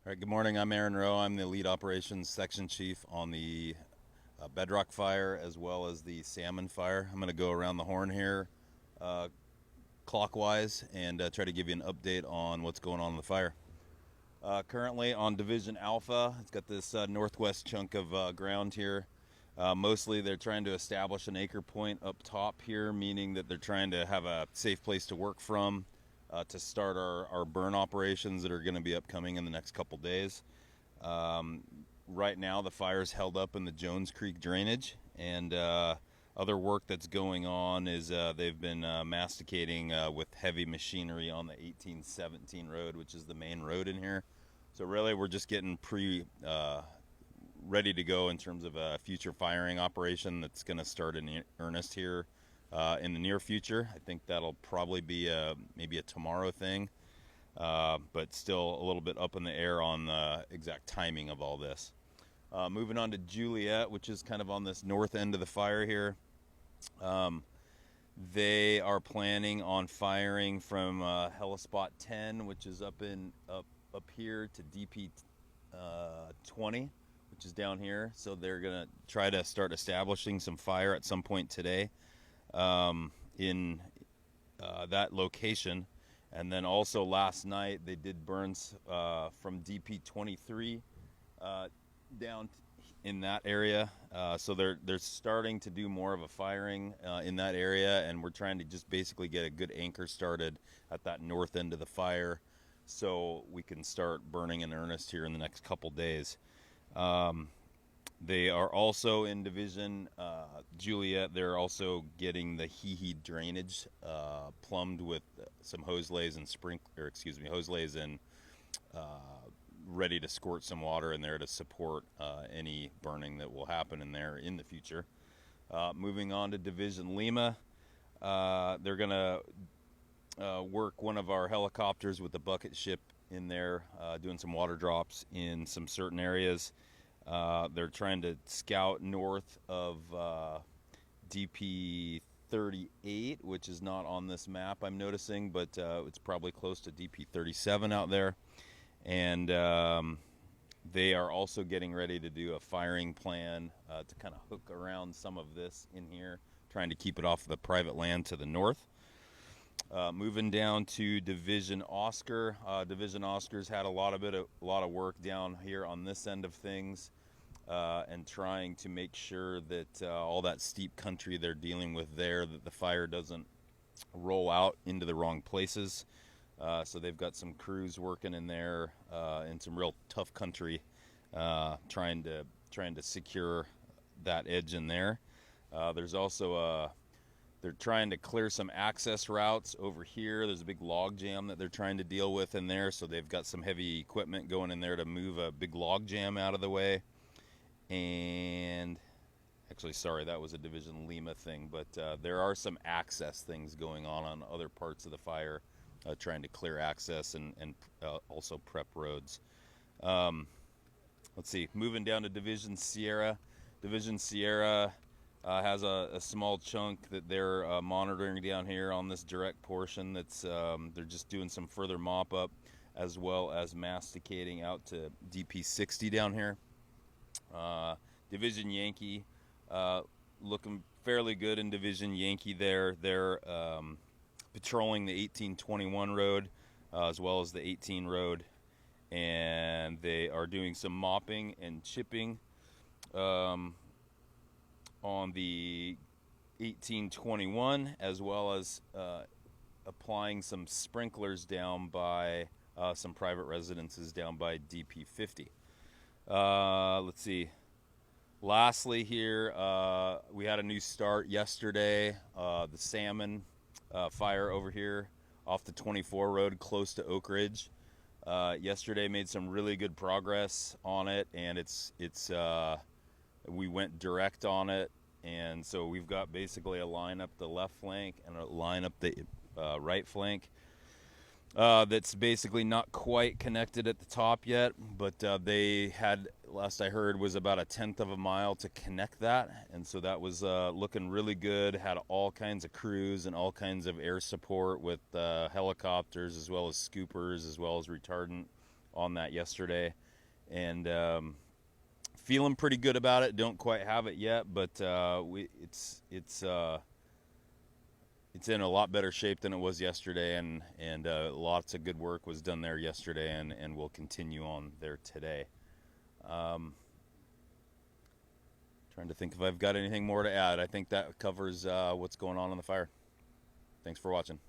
All right, good morning. I'm Aaron Rowe. I'm the lead operations section chief on the Bedrock Fire as well as the Salmon Fire. I'm going to go around the horn here uh, clockwise and try to give you an update on what's going on in the fire. Currently on Division Alpha, it's got this northwest chunk of ground here. Mostly they're trying to establish an anchor point up top here, meaning that they're trying to have a safe place to work from to start our burn operations that are going to be upcoming in the next couple days. Um, right now, the fire's held up in the Jones Creek drainage, and other work that's going on is they've been masticating with heavy machinery on the 1817 road, which is the main road in here. So really, we're just getting ready to go in terms of a future firing operation that's going to start in earnest here in the near future. I think that'll probably be maybe a tomorrow thing, but still a little bit up in the air on the exact timing of all this. Moving on to Juliet, which is kind of on this north end of the fire here. They are planning on firing from Helispot 10, which is up here, to DP 20, which is down here. So they're gonna try to start establishing some fire at some point today in that location. And then also last night they did burns from DP 23 down in that area. So they're starting to do more of a firing in that area, and we're trying to just basically get a good anchor started at that north end of the fire so we can start burning in earnest here in the next couple days. They are also in Division Juliet. They're also getting the Hee drainage plumbed with some hose lays and hose lays and ready to squirt some water in there to support any burning that will happen in there in the future. Moving on to Division Lima, they're gonna work one of our helicopters with the bucket ship in there, doing some water drops in some certain areas. They're trying to scout north of DP 38, which is not on this map, I'm noticing, but it's probably close to DP 37 out there. And they are also getting ready to do a firing plan to kind of hook around some of this in here, trying to keep it off the private land to the north. Moving down to Division Oscar. Division Oscar's had a lot of work down here on this end of things, and trying to make sure that all that steep country they're dealing with there, that the fire doesn't roll out into the wrong places. So they've got some crews working in there in some real tough country, trying to secure that edge in there. There's also they're trying to clear some access routes over here. There's a big log jam that they're trying to deal with in there, so they've got some heavy equipment going in there to move a big log jam out of the way. And actually, sorry, that was a Division Lima thing, but there are some access things going on other parts of the fire, trying to clear access and also prep roads. Let's see, moving down to Division Sierra. Division Sierra has a small chunk that they're monitoring down here on this direct portion. That's they're just doing some further mop up, as well as masticating out to DP 60 down here. Division Yankee, looking fairly good in Division Yankee there. They're patrolling the 1821 road as well as the 18 road, and they are doing some mopping and chipping on the 1821, as well as applying some sprinklers down by some private residences down by DP 50. Let's see. Lastly here, we had a new start yesterday. The Salmon fire over here off the 24 road close to Oak Ridge. Yesterday made some really good progress on it, and we went direct on it, and so we've got basically a line up the left flank and a line up the right flank. That's basically not quite connected at the top yet, but they had, last I heard, was about a 1/10 of a mile to connect that, and so that was looking really good. Had all kinds of crews and all kinds of air support with helicopters, as well as scoopers, as well as retardant on that yesterday, and feeling pretty good about it. Don't quite have it yet, but it's in a lot better shape than it was yesterday, and lots of good work was done there yesterday, and will continue on there today. Trying to think if I've got anything more to add. I think that covers what's going on the fire. Thanks for watching.